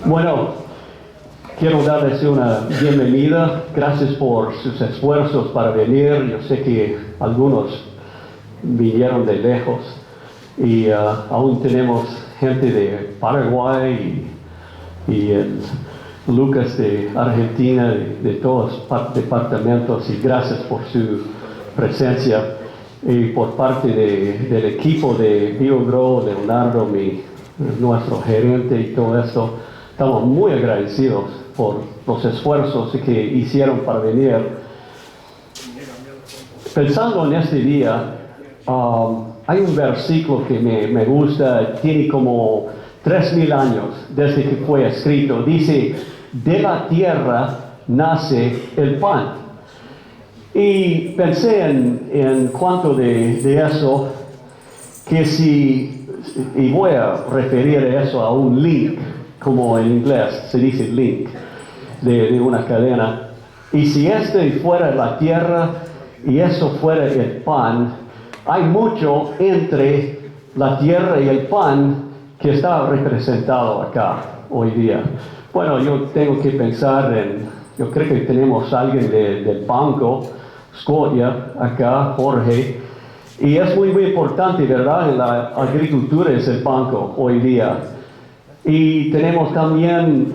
Bueno, quiero darles una bienvenida. Gracias por sus esfuerzos para venir. Yo sé que algunos vinieron de lejos y aún tenemos gente de Paraguay y Lucas de Argentina, de todos los departamentos, y gracias por su presencia. Y por parte del equipo de BioGrow, Leonardo, nuestro gerente y todo esto, estamos muy agradecidos por los esfuerzos que hicieron para venir. Pensando en este día, hay un versículo que me gusta, tiene como 3,000 años desde que fue escrito. Dice, de la tierra nace el pan. Y pensé en cuanto de eso, que y voy a referir eso a un link, como en inglés se dice link, de una cadena. Y si este fuera la tierra y eso fuera el pan, hay mucho entre la tierra y el pan que está representado acá hoy día. Bueno, yo tengo que pensar yo creo que tenemos a alguien del banco, Scotia, acá, Jorge, y es muy importante, ¿verdad? En la agricultura es el banco hoy día. Y tenemos también,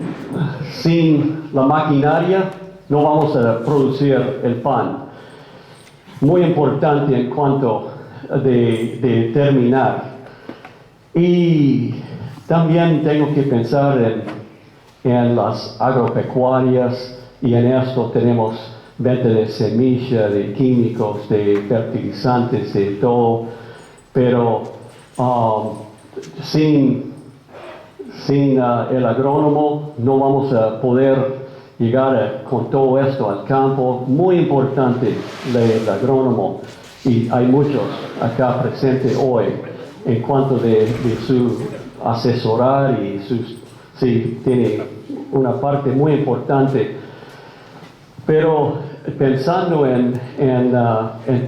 sin la maquinaria, no vamos a producir el pan. Muy importante en cuanto de terminar. Y también tengo que pensar en las agropecuarias, y en esto tenemos venta de semilla, de químicos, de fertilizantes, de todo, pero sin el agrónomo no vamos a poder llegar con todo esto al campo. Muy importante el agrónomo, y hay muchos acá presentes hoy en cuanto de su asesorar, y sí, tiene una parte muy importante. Pero pensando en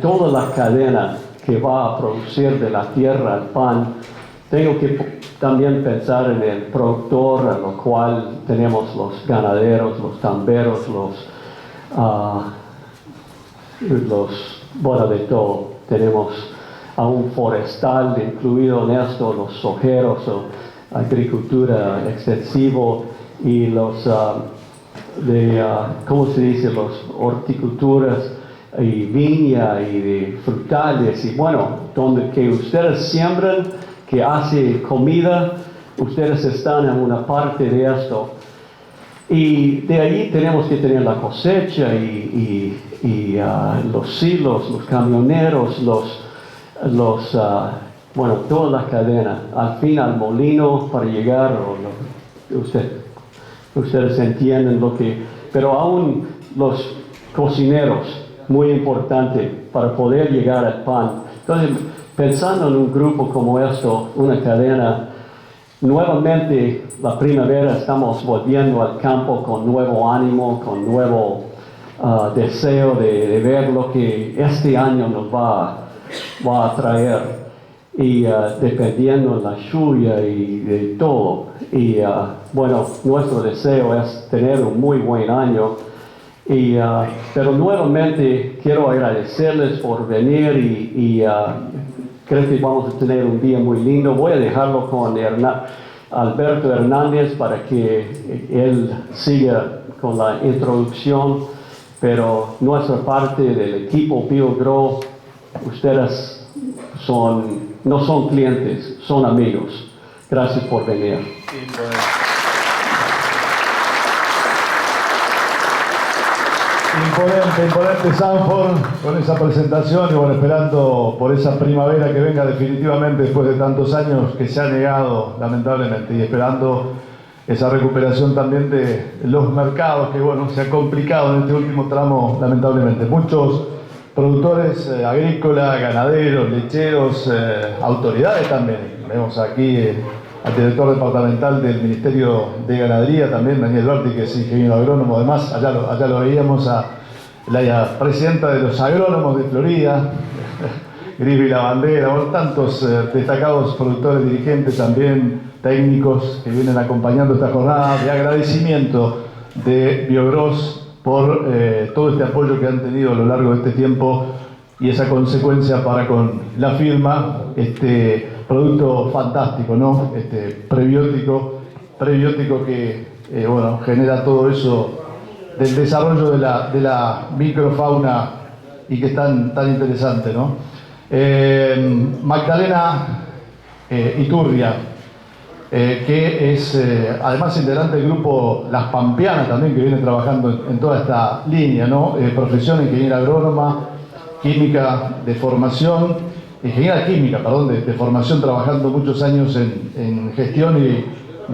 toda la cadena que va a producir de la tierra el pan, tengo que también pensar en el productor, a lo cual tenemos los ganaderos, los tamberos, bueno, de todo. Tenemos a un forestal incluido en esto, los sojeros o agricultura extensivo, y los ¿cómo se dice? Los horticulturas y viña y de frutales, y bueno, donde que ustedes siembran, que hace comida, ustedes están en una parte de esto. Y de ahí tenemos que tener la cosecha y los silos, los camioneros, bueno, toda la cadena, al fin al molino para llegar, ustedes entienden pero aún los cocineros, muy importante para poder llegar al pan. Entonces, pensando en un grupo como esto, una cadena, nuevamente la primavera estamos volviendo al campo con nuevo ánimo, con nuevo deseo de ver lo que este año nos va a traer. Y dependiendo de la lluvia y de todo. Y bueno, nuestro deseo es tener un muy buen año. Pero nuevamente quiero agradecerles por venir y creo que vamos a tener un día muy lindo. Voy a dejarlo con Alberto Hernández para que él siga con la introducción. Pero nuestra parte del equipo BioGrow, ustedes no son clientes, son amigos. Gracias por venir. Imponente Sanford con esa presentación, y bueno, esperando por esa primavera que venga definitivamente después de tantos años que se ha negado lamentablemente, y esperando esa recuperación también de los mercados que bueno, se ha complicado en este último tramo lamentablemente. Muchos productores agrícolas, ganaderos, lecheros, autoridades también. Vemos aquí al director departamental del Ministerio de Ganadería también, Daniel Berti, que es ingeniero agrónomo. Además, allá lo veíamos a la presidenta de los agrónomos de Florida, Grisby La Bandera, bueno, tantos destacados productores, dirigentes también, técnicos que vienen acompañando esta jornada de agradecimiento de Biogros por todo este apoyo que han tenido a lo largo de este tiempo y esa consecuencia para con la firma, este producto fantástico, ¿no? Este prebiótico que bueno, genera todo eso del desarrollo de la microfauna y que es tan interesante, ¿no? Magdalena Iturria, que es además integrante del grupo Las Pampeanas también, que viene trabajando en toda esta línea, ¿no? Profesión ingeniera agrónoma, química de formación, ingeniera química, perdón, de formación, trabajando muchos años en gestión y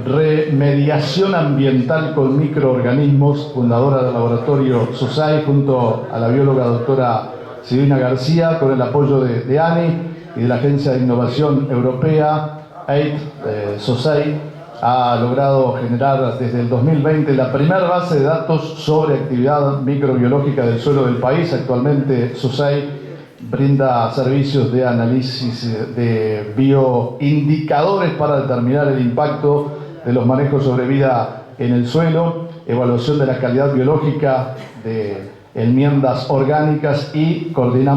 remediación ambiental con microorganismos, fundadora del laboratorio SOSAI junto a la bióloga doctora Silvina García, con el apoyo de ANI y de la Agencia de Innovación Europea, AID, SOSAI, ha logrado generar desde el 2020 la primera base de datos sobre actividad microbiológica del suelo del país. Actualmente SOSAI brinda servicios de análisis de bioindicadores para determinar el impacto de los manejos sobre vida en el suelo, evaluación de la calidad biológica de enmiendas orgánicas y coordina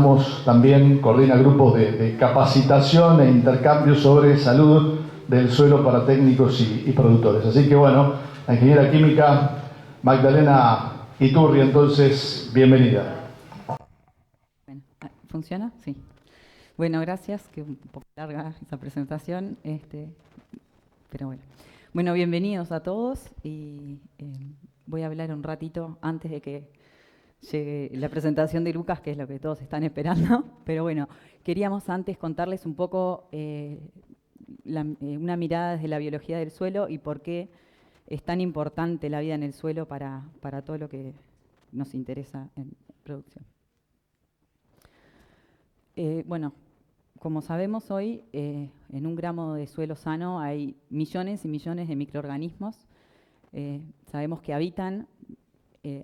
grupos de capacitación e intercambio sobre salud del suelo para técnicos y productores. Así que bueno, la ingeniera química Magdalena Iturria, entonces, bienvenida. Bueno, ¿funciona? Sí. Bueno, gracias, que un poco larga esa presentación, pero bueno. Bueno, bienvenidos a todos y voy a hablar un ratito antes de que llegue la presentación de Lucas, que es lo que todos están esperando, pero bueno, queríamos antes contarles un poco una mirada desde la biología del suelo y por qué es tan importante la vida en el suelo para todo lo que nos interesa en producción. Bueno, como sabemos hoy, en 1 gramo de suelo sano hay millones y millones de microorganismos. Sabemos que habitan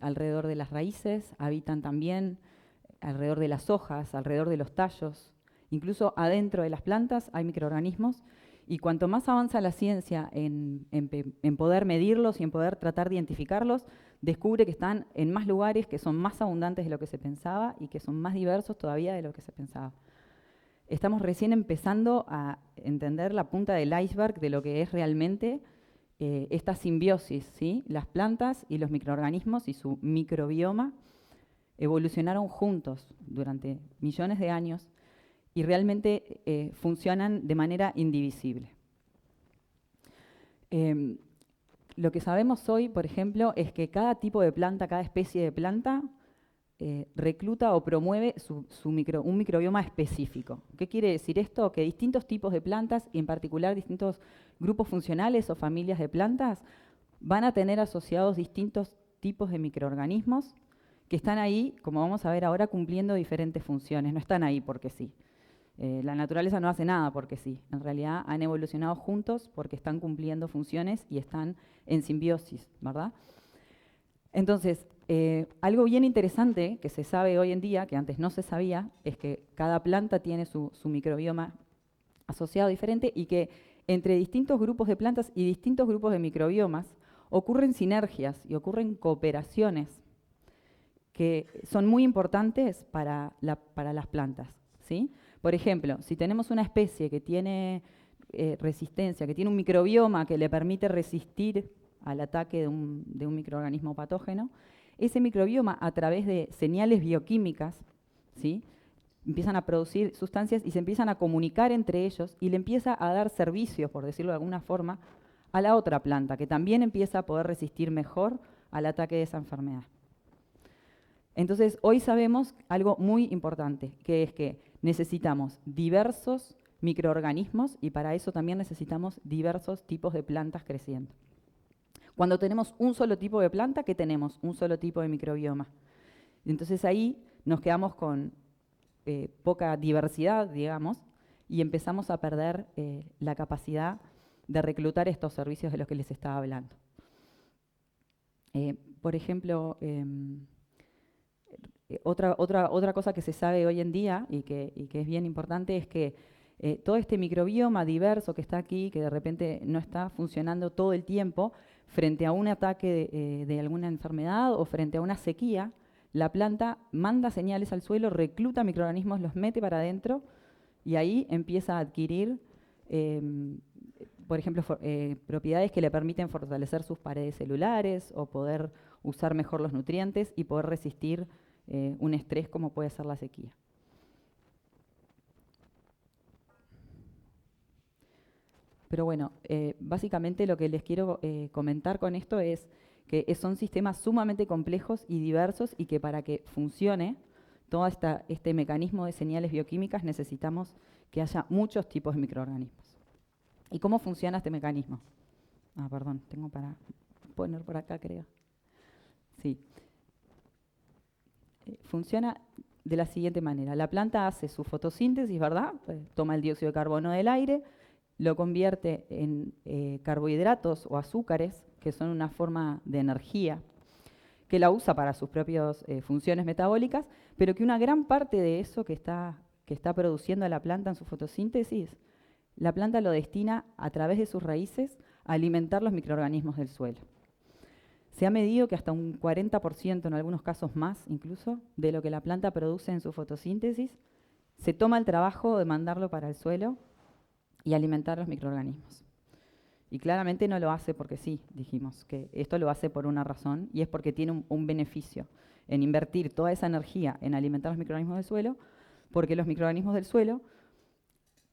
alrededor de las raíces, habitan también alrededor de las hojas, alrededor de los tallos, incluso adentro de las plantas hay microorganismos. Y cuanto más avanza la ciencia en poder medirlos y en poder tratar de identificarlos, descubre que están en más lugares, que son más abundantes de lo que se pensaba y que son más diversos todavía de lo que se pensaba. Estamos recién empezando a entender la punta del iceberg de lo que es realmente esta simbiosis, ¿sí? Las plantas y los microorganismos y su microbioma evolucionaron juntos durante millones de años y realmente funcionan de manera indivisible. Lo que sabemos hoy, por ejemplo, es que cada tipo de planta, cada especie de planta, recluta o promueve un microbioma específico. ¿Qué quiere decir esto? Que distintos tipos de plantas, y en particular distintos grupos funcionales o familias de plantas, van a tener asociados distintos tipos de microorganismos que están ahí, como vamos a ver ahora, cumpliendo diferentes funciones. No están ahí porque sí. La naturaleza no hace nada porque sí. En realidad han evolucionado juntos porque están cumpliendo funciones y están en simbiosis, ¿verdad? Entonces, algo bien interesante que se sabe hoy en día, que antes no se sabía, es que cada planta tiene su microbioma asociado diferente y que entre distintos grupos de plantas y distintos grupos de microbiomas ocurren sinergias y ocurren cooperaciones que son muy importantes para las plantas, ¿sí? Por ejemplo, si tenemos una especie que tiene resistencia, que tiene un microbioma que le permite resistir al ataque de un microorganismo patógeno, ese microbioma, a través de señales bioquímicas, ¿sí?, empiezan a producir sustancias y se empiezan a comunicar entre ellos y le empieza a dar servicios, por decirlo de alguna forma, a la otra planta, que también empieza a poder resistir mejor al ataque de esa enfermedad. Entonces, hoy sabemos algo muy importante, que es que necesitamos diversos microorganismos y para eso también necesitamos diversos tipos de plantas creciendo. Cuando tenemos un solo tipo de planta, ¿qué tenemos? Un solo tipo de microbioma. Entonces ahí nos quedamos con poca diversidad, digamos, y empezamos a perder la capacidad de reclutar estos servicios de los que les estaba hablando. Por ejemplo, Otra cosa que se sabe hoy en día y que es bien importante es que todo este microbioma diverso que está aquí, que de repente no está funcionando todo el tiempo, frente a un ataque de alguna enfermedad o frente a una sequía, la planta manda señales al suelo, recluta microorganismos, los mete para adentro y ahí empieza a adquirir, por ejemplo, propiedades que le permiten fortalecer sus paredes celulares o poder usar mejor los nutrientes y poder resistir un estrés como puede ser la sequía. Pero bueno, básicamente lo que les quiero comentar con esto es que son sistemas sumamente complejos y diversos y que para que funcione todo este mecanismo de señales bioquímicas necesitamos que haya muchos tipos de microorganismos. ¿Y cómo funciona este mecanismo? Perdón, tengo para poner por acá, creo. Sí. Funciona de la siguiente manera. La planta hace su fotosíntesis, ¿verdad? Toma el dióxido de carbono del aire, lo convierte en carbohidratos o azúcares, que son una forma de energía, que la usa para sus propias funciones metabólicas, pero que una gran parte de eso que está produciendo la planta en su fotosíntesis, la planta lo destina a través de sus raíces a alimentar los microorganismos del suelo. Se ha medido que hasta un 40%, en algunos casos más incluso, de lo que la planta produce en su fotosíntesis, se toma el trabajo de mandarlo para el suelo y alimentar los microorganismos. Y claramente no lo hace porque sí, dijimos, que esto lo hace por una razón, y es porque tiene un beneficio en invertir toda esa energía en alimentar los microorganismos del suelo, porque los microorganismos del suelo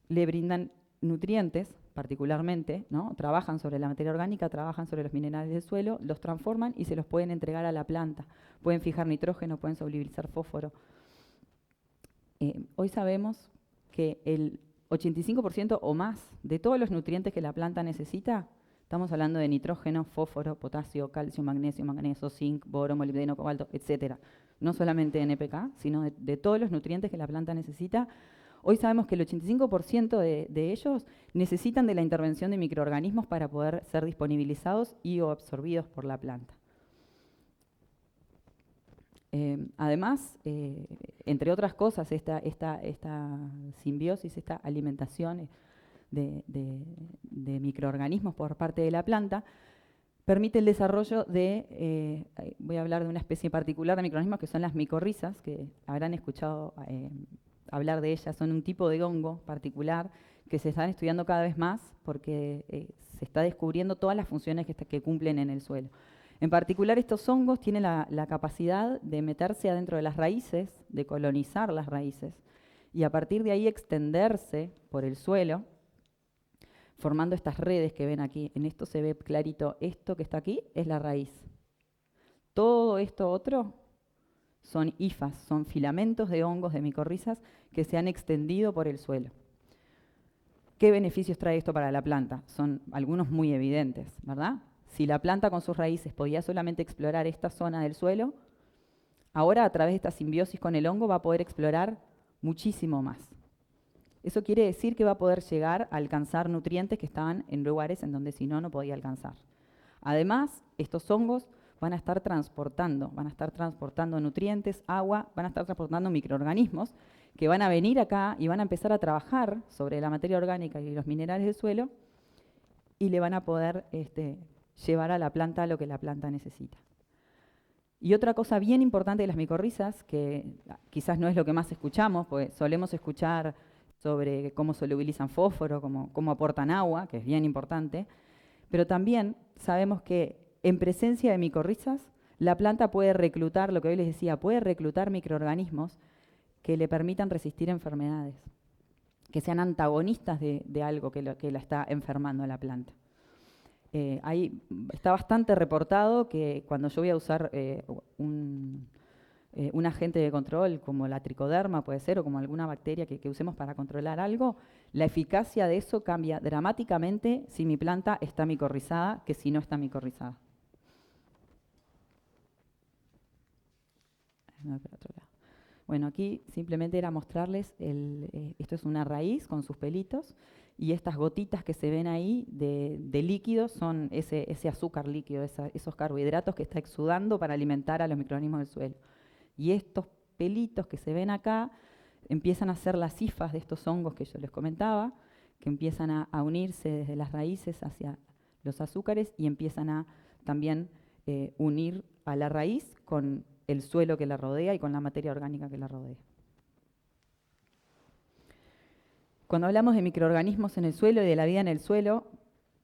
le brindan nutrientes, particularmente, ¿no? Trabajan sobre la materia orgánica, trabajan sobre los minerales del suelo, los transforman y se los pueden entregar a la planta. Pueden fijar nitrógeno, pueden solubilizar fósforo. Hoy sabemos que el 85% o más de todos los nutrientes que la planta necesita, estamos hablando de nitrógeno, fósforo, potasio, calcio, magnesio, zinc, boro, molibdeno, cobalto, etc. No solamente NPK, sino de todos los nutrientes que la planta necesita. Hoy sabemos que el 85% de ellos necesitan de la intervención de microorganismos para poder ser disponibilizados y o absorbidos por la planta. Además, entre otras cosas, esta simbiosis, esta alimentación de microorganismos por parte de la planta, permite el desarrollo de, voy a hablar de una especie particular de microorganismos que son las micorrizas, que habrán escuchado hablar de ellas. Son un tipo de hongo particular que se están estudiando cada vez más porque se está descubriendo todas las funciones que cumplen en el suelo. En particular, estos hongos tienen la capacidad de meterse adentro de las raíces, de colonizar las raíces, y a partir de ahí extenderse por el suelo, formando estas redes que ven aquí. En esto se ve clarito, esto que está aquí es la raíz. Todo esto otro son hifas, son filamentos de hongos, de micorrizas, que se han extendido por el suelo. ¿Qué beneficios trae esto para la planta? Son algunos muy evidentes, ¿verdad? Si la planta con sus raíces podía solamente explorar esta zona del suelo, ahora a través de esta simbiosis con el hongo va a poder explorar muchísimo más. Eso quiere decir que va a poder llegar a alcanzar nutrientes que estaban en lugares en donde si no, no podía alcanzar. Además, estos hongos van a estar transportando nutrientes, agua, van a estar transportando microorganismos que van a venir acá y van a empezar a trabajar sobre la materia orgánica y los minerales del suelo y le van a poder llevar a la planta lo que la planta necesita. Y otra cosa bien importante de las micorrizas, que quizás no es lo que más escuchamos, pues solemos escuchar sobre cómo solubilizan fósforo, cómo aportan agua, que es bien importante, pero también sabemos que en presencia de micorrizas, la planta puede reclutar, lo que hoy les decía, puede reclutar microorganismos que le permitan resistir enfermedades, que sean antagonistas de algo que la está enfermando a la planta. Ahí está bastante reportado que cuando yo voy a usar un agente de control como la tricoderma puede ser, o como alguna bacteria que usemos para controlar algo, la eficacia de eso cambia dramáticamente si mi planta está micorrizada que si no está micorrizada. Bueno, aquí simplemente era mostrarles, esto es una raíz con sus pelitos, y estas gotitas que se ven ahí de líquidos son ese azúcar líquido, esos carbohidratos que está exudando para alimentar a los microorganismos del suelo. Y estos pelitos que se ven acá empiezan a ser las hifas de estos hongos que yo les comentaba, que empiezan a unirse desde las raíces hacia los azúcares y empiezan a también unir a la raíz con el suelo que la rodea y con la materia orgánica que la rodea. Cuando hablamos de microorganismos en el suelo y de la vida en el suelo,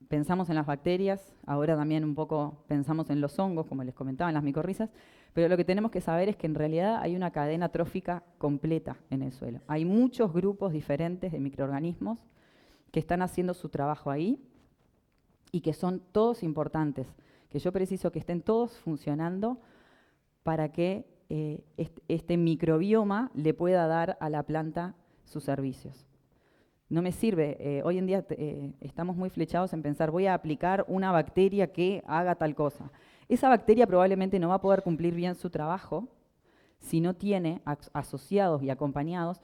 pensamos en las bacterias, ahora también un poco pensamos en los hongos, como les comentaba, en las micorrizas, pero lo que tenemos que saber es que en realidad hay una cadena trófica completa en el suelo. Hay muchos grupos diferentes de microorganismos que están haciendo su trabajo ahí y que son todos importantes, que yo preciso que estén todos funcionando para que este microbioma le pueda dar a la planta sus servicios. No me sirve, hoy en día estamos muy flechados en pensar, voy a aplicar una bacteria que haga tal cosa. Esa bacteria probablemente no va a poder cumplir bien su trabajo si no tiene asociados y acompañados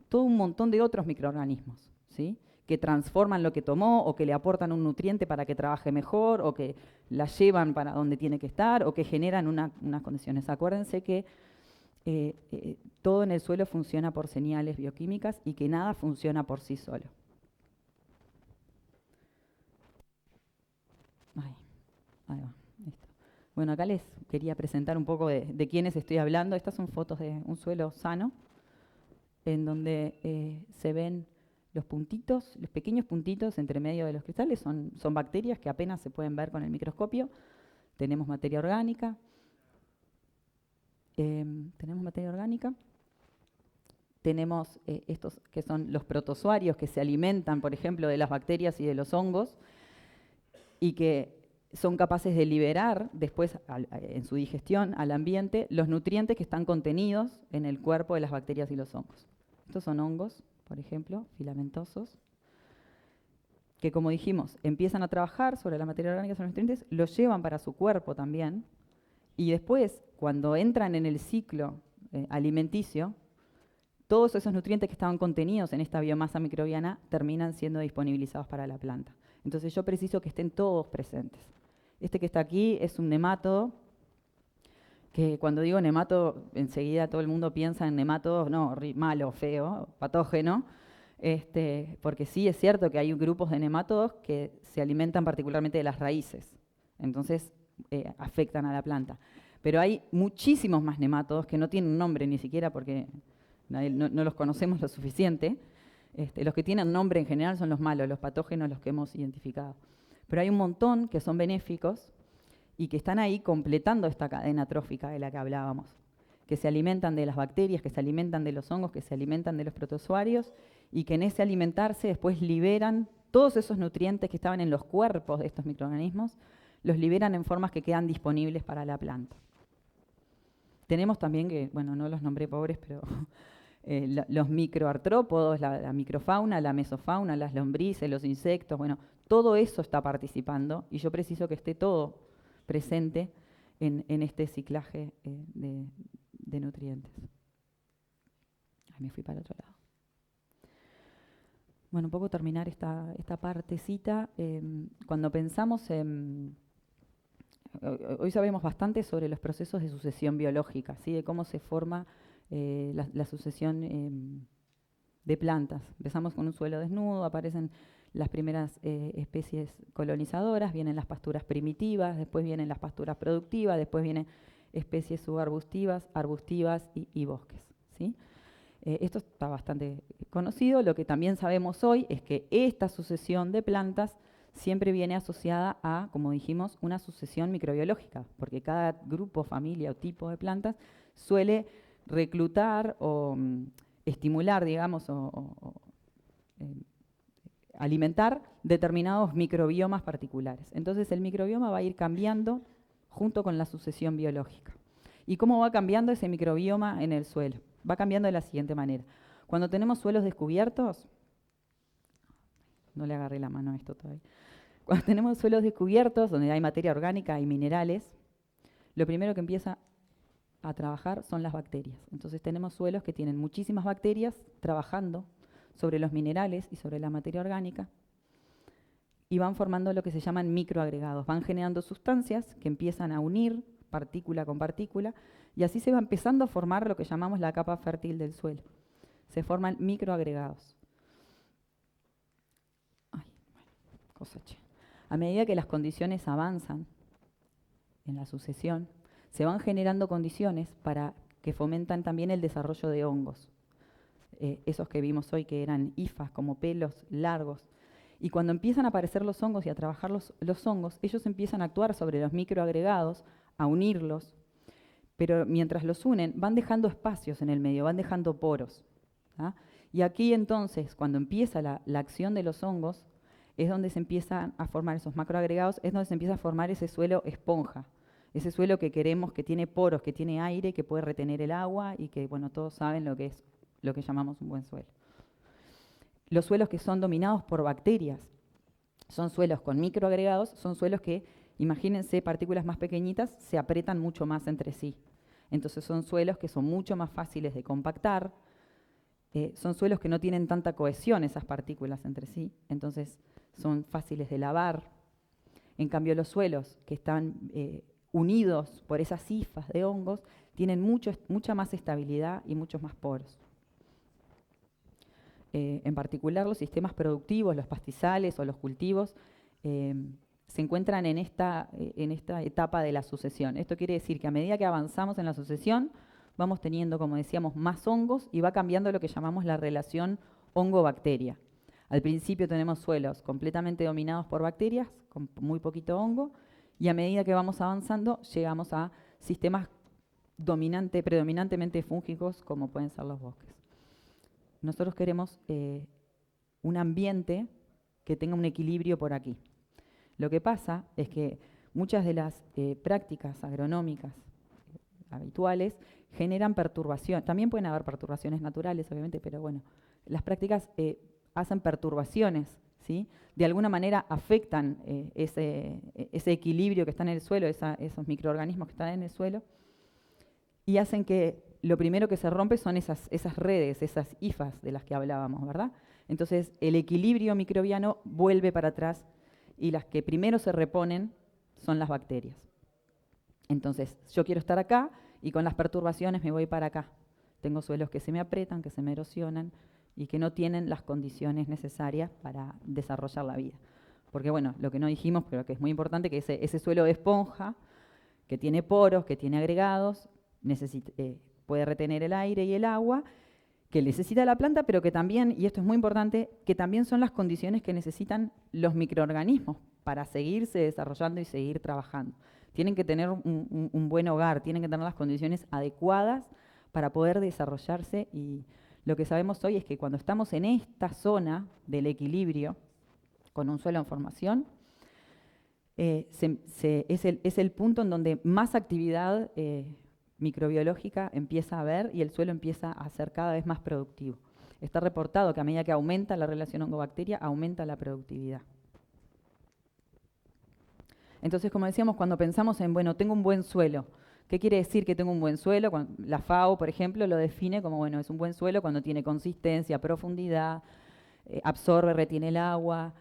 todo un montón de otros microorganismos, ¿sí?, que transforman lo que tomó o que le aportan un nutriente para que trabaje mejor o que la llevan para donde tiene que estar o que generan unas condiciones. Acuérdense que todo en el suelo funciona por señales bioquímicas y que nada funciona por sí solo. Ahí va, listo. Bueno, acá les quería presentar un poco de quiénes estoy hablando. Estas son fotos de un suelo sano, en donde se ven los puntitos, los pequeños puntitos entre medio de los cristales, son bacterias que apenas se pueden ver con el microscopio. Tenemos materia orgánica. Tenemos estos que son los protozoarios que se alimentan, por ejemplo, de las bacterias y de los hongos y que son capaces de liberar después en su digestión al ambiente los nutrientes que están contenidos en el cuerpo de las bacterias y los hongos. Estos son hongos, por ejemplo, filamentosos, que como dijimos, empiezan a trabajar sobre la materia orgánica, sobre los nutrientes, los llevan para su cuerpo también, y después, cuando entran en el ciclo alimenticio, todos esos nutrientes que estaban contenidos en esta biomasa microbiana terminan siendo disponibilizados para la planta. Entonces yo preciso que estén todos presentes. Este que está aquí es un nemátodo, que cuando digo nemátodo, enseguida todo el mundo piensa en nemátodos, no, malo, feo, patógeno, porque sí es cierto que hay grupos de nemátodos que se alimentan particularmente de las raíces, entonces afectan a la planta. Pero hay muchísimos más nemátodos que no tienen nombre ni siquiera porque no los conocemos lo suficiente. Los que tienen nombre en general son los malos, los patógenos, los que hemos identificado. Pero hay un montón que son benéficos y que están ahí completando esta cadena trófica de la que hablábamos, que se alimentan de las bacterias, que se alimentan de los hongos, que se alimentan de los protozoarios y que en ese alimentarse después liberan todos esos nutrientes que estaban en los cuerpos de estos microorganismos, los liberan en formas que quedan disponibles para la planta. Tenemos también que, bueno, no los nombré pobres, pero los microartrópodos, la microfauna, la mesofauna, las lombrices, los insectos, bueno, todo eso está participando y yo preciso que esté todo presente en este ciclaje de nutrientes. Ahí me fui para otro lado. Bueno, un poco terminar esta partecita. Cuando pensamos en... Hoy sabemos bastante sobre los procesos de sucesión biológica, ¿sí?, de cómo se forma la sucesión de plantas. Empezamos con un suelo desnudo, aparecen las primeras especies colonizadoras, vienen las pasturas primitivas, después vienen las pasturas productivas, después vienen especies subarbustivas, arbustivas y bosques, ¿sí? Esto está bastante conocido. Lo que también sabemos hoy es que esta sucesión de plantas siempre viene asociada a, como dijimos, una sucesión microbiológica, porque cada grupo, familia o tipo de plantas suele reclutar o estimular, digamos, alimentar determinados microbiomas particulares. Entonces el microbioma va a ir cambiando junto con la sucesión biológica. ¿Y cómo va cambiando ese microbioma en el suelo? Va cambiando de la siguiente manera. Cuando tenemos suelos descubiertos, no le agarré la mano a esto todavía. Cuando tenemos suelos descubiertos, donde hay materia orgánica y minerales, lo primero que empieza a trabajar son las bacterias. Entonces tenemos suelos que tienen muchísimas bacterias trabajando sobre los minerales y sobre la materia orgánica y van formando lo que se llaman microagregados. Van generando sustancias que empiezan a unir partícula con partícula, y así se va empezando a formar lo que llamamos la capa fértil del suelo. Se forman microagregados. Ay, bueno, coseché. A medida que las condiciones avanzan en la sucesión, se van generando condiciones para que fomentan también el desarrollo de hongos. Esos que vimos hoy que eran hifas, como pelos largos. Y cuando empiezan a aparecer los hongos y a trabajar los hongos, ellos empiezan a actuar sobre los microagregados, a unirlos, pero mientras los unen van dejando espacios en el medio, van dejando poros. ¿Ah? Y aquí entonces, cuando empieza la acción de los hongos, es donde se empiezan a formar esos macroagregados, es donde se empieza a formar ese suelo esponja, ese suelo que queremos, que tiene poros, que tiene aire, que puede retener el agua y que, bueno, todos saben lo que es lo que llamamos un buen suelo. Los suelos que son dominados por bacterias son suelos con microagregados, son suelos que, imagínense, partículas más pequeñitas se apretan mucho más entre sí. Entonces son suelos que son mucho más fáciles de compactar, son suelos que no tienen tanta cohesión esas partículas entre sí, entonces son fáciles de lavar. En cambio los suelos que están unidos por esas hifas de hongos tienen mucha más estabilidad y muchos más poros. En particular los sistemas productivos, los pastizales o los cultivos, se encuentran en esta etapa de la sucesión. Esto quiere decir que a medida que avanzamos en la sucesión, vamos teniendo, como decíamos, más hongos y va cambiando lo que llamamos la relación hongo-bacteria. Al principio tenemos suelos completamente dominados por bacterias, con muy poquito hongo, y a medida que vamos avanzando, llegamos a sistemas predominantemente fúngicos, como pueden ser los bosques. Nosotros queremos un ambiente que tenga un equilibrio por aquí. Lo que pasa es que muchas de las prácticas agronómicas habituales generan perturbación. También pueden haber perturbaciones naturales, obviamente, pero bueno, las prácticas hacen perturbaciones, ¿sí? De alguna manera afectan ese equilibrio que está en el suelo, esos microorganismos que están en el suelo, y hacen que lo primero que se rompe son esas redes, esas hifas de las que hablábamos, ¿verdad? Entonces el equilibrio microbiano vuelve para atrás y las que primero se reponen son las bacterias. Entonces yo quiero estar acá y con las perturbaciones me voy para acá. Tengo suelos que se me aprietan, que se me erosionan y que no tienen las condiciones necesarias para desarrollar la vida. Porque bueno, lo que no dijimos, pero que es muy importante, que ese suelo de esponja, que tiene poros, que tiene agregados, puede retener el aire y el agua que necesita la planta, pero que también, y esto es muy importante, que también son las condiciones que necesitan los microorganismos para seguirse desarrollando y seguir trabajando. Tienen que tener un buen hogar, tienen que tener las condiciones adecuadas para poder desarrollarse, y lo que sabemos hoy es que cuando estamos en esta zona del equilibrio, con un suelo en formación, es el punto en donde más actividad microbiológica empieza a haber y el suelo empieza a ser cada vez más productivo. Está reportado que a medida que aumenta la relación hongo-bacteria, aumenta la productividad. Entonces, como decíamos, cuando pensamos en, bueno, tengo un buen suelo, ¿qué quiere decir que tengo un buen suelo? La FAO, por ejemplo, lo define como, bueno, es un buen suelo cuando tiene consistencia, profundidad, absorbe, retiene el agua,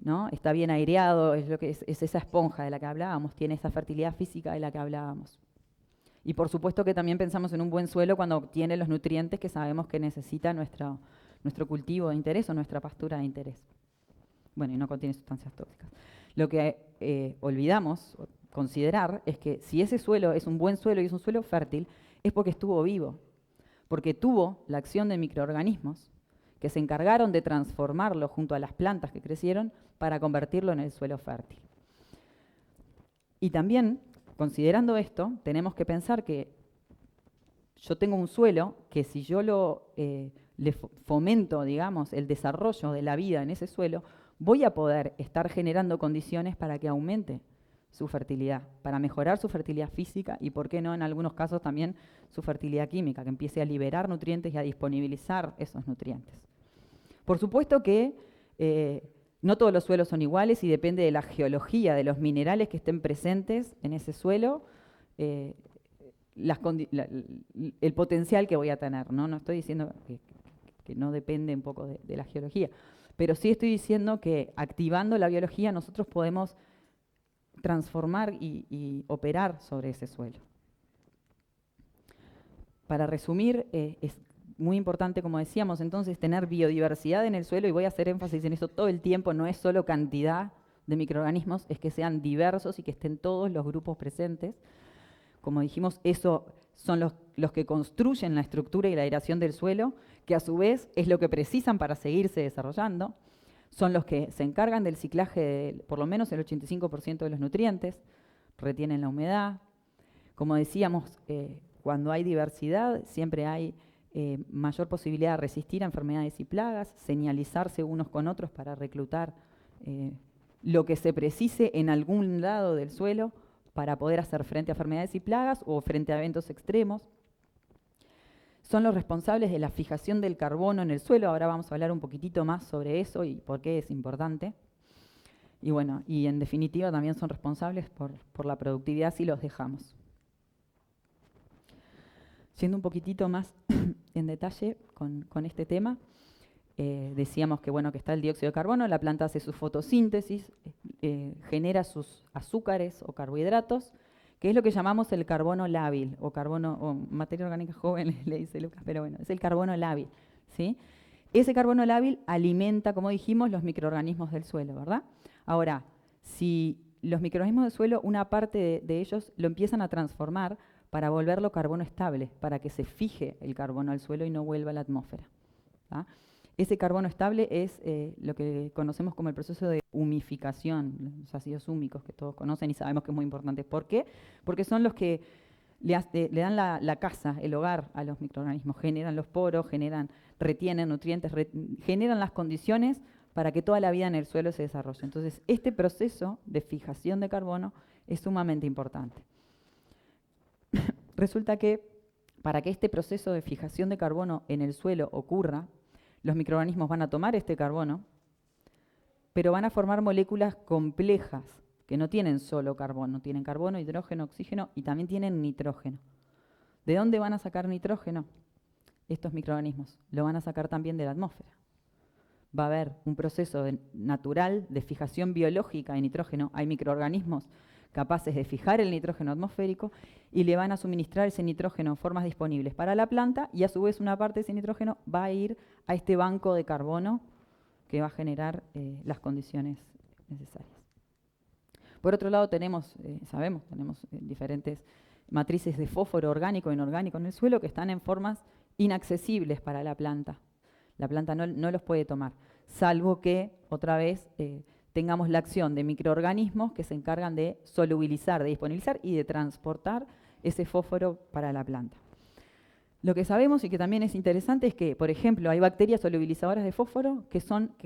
¿no? Está bien aireado, es esa esponja de la que hablábamos, tiene esa fertilidad física de la que hablábamos. Y por supuesto que también pensamos en un buen suelo cuando obtiene los nutrientes que sabemos que necesita nuestro cultivo de interés o nuestra pastura de interés. Bueno, y no contiene sustancias tóxicas. Lo que olvidamos considerar es que si ese suelo es un buen suelo y es un suelo fértil, es porque estuvo vivo, porque tuvo la acción de microorganismos que se encargaron de transformarlo junto a las plantas que crecieron para convertirlo en el suelo fértil. Y también, considerando esto, tenemos que pensar que yo tengo un suelo que si yo le fomento, digamos, el desarrollo de la vida en ese suelo, voy a poder estar generando condiciones para que aumente su fertilidad, para mejorar su fertilidad física y, por qué no, en algunos casos también su fertilidad química, que empiece a liberar nutrientes y a disponibilizar esos nutrientes. Por supuesto que no todos los suelos son iguales y depende de la geología, de los minerales que estén presentes en ese suelo, el potencial que voy a tener, ¿no? No estoy diciendo que no depende un poco de la geología, pero sí estoy diciendo que activando la biología nosotros podemos transformar y operar sobre ese suelo. Para resumir, es muy importante, como decíamos, entonces tener biodiversidad en el suelo, y voy a hacer énfasis en eso todo el tiempo, no es solo cantidad de microorganismos, es que sean diversos y que estén todos los grupos presentes. Como dijimos, eso son los que construyen la estructura y la aireación del suelo, que a su vez es lo que precisan para seguirse desarrollando. Son los que se encargan del ciclaje de por lo menos el 85% de los nutrientes, retienen la humedad. Como decíamos, cuando hay diversidad siempre hay mayor posibilidad de resistir a enfermedades y plagas, señalizarse unos con otros para reclutar lo que se precise en algún lado del suelo para poder hacer frente a enfermedades y plagas o frente a eventos extremos. Son los responsables de la fijación del carbono en el suelo. Ahora vamos a hablar un poquitito más sobre eso y por qué es importante. Y bueno, y en definitiva también son responsables por la productividad si los dejamos. Siendo un poquitito más en detalle con este tema, decíamos que, bueno, que está el dióxido de carbono, la planta hace su fotosíntesis, genera sus azúcares o carbohidratos, que es lo que llamamos el carbono lábil, o carbono, o materia orgánica joven, le dice Lucas, pero bueno, es el carbono lábil, ¿sí? Ese carbono lábil alimenta, como dijimos, los microorganismos del suelo, ¿verdad? Ahora, si los microorganismos del suelo, una parte de ellos lo empiezan a transformar para volverlo carbono estable, para que se fije el carbono al suelo y no vuelva a la atmósfera, ¿tá? Ese carbono estable es lo que conocemos como el proceso de humificación, los ácidos húmicos que todos conocen y sabemos que es muy importante. ¿Por qué? Porque son los que le dan la casa, el hogar a los microorganismos, generan los poros, retienen nutrientes, generan las condiciones para que toda la vida en el suelo se desarrolle. Entonces, este proceso de fijación de carbono es sumamente importante. Resulta que para que este proceso de fijación de carbono en el suelo ocurra, los microorganismos van a tomar este carbono, pero van a formar moléculas complejas que no tienen solo carbono, tienen carbono, hidrógeno, oxígeno y también tienen nitrógeno. ¿De dónde van a sacar nitrógeno? Estos microorganismos lo van a sacar también de la atmósfera. Va a haber un proceso natural de fijación biológica de nitrógeno. Hay microorganismos capaces de fijar el nitrógeno atmosférico y le van a suministrar ese nitrógeno en formas disponibles para la planta, y a su vez una parte de ese nitrógeno va a ir a este banco de carbono que va a generar las condiciones necesarias. Por otro lado tenemos diferentes matrices de fósforo orgánico e inorgánico en el suelo que están en formas inaccesibles para la planta. La planta no los puede tomar, salvo que, otra vez, tengamos la acción de microorganismos que se encargan de solubilizar, de disponibilizar y de transportar ese fósforo para la planta. Lo que sabemos y que también es interesante es que, por ejemplo, hay bacterias solubilizadoras de fósforo que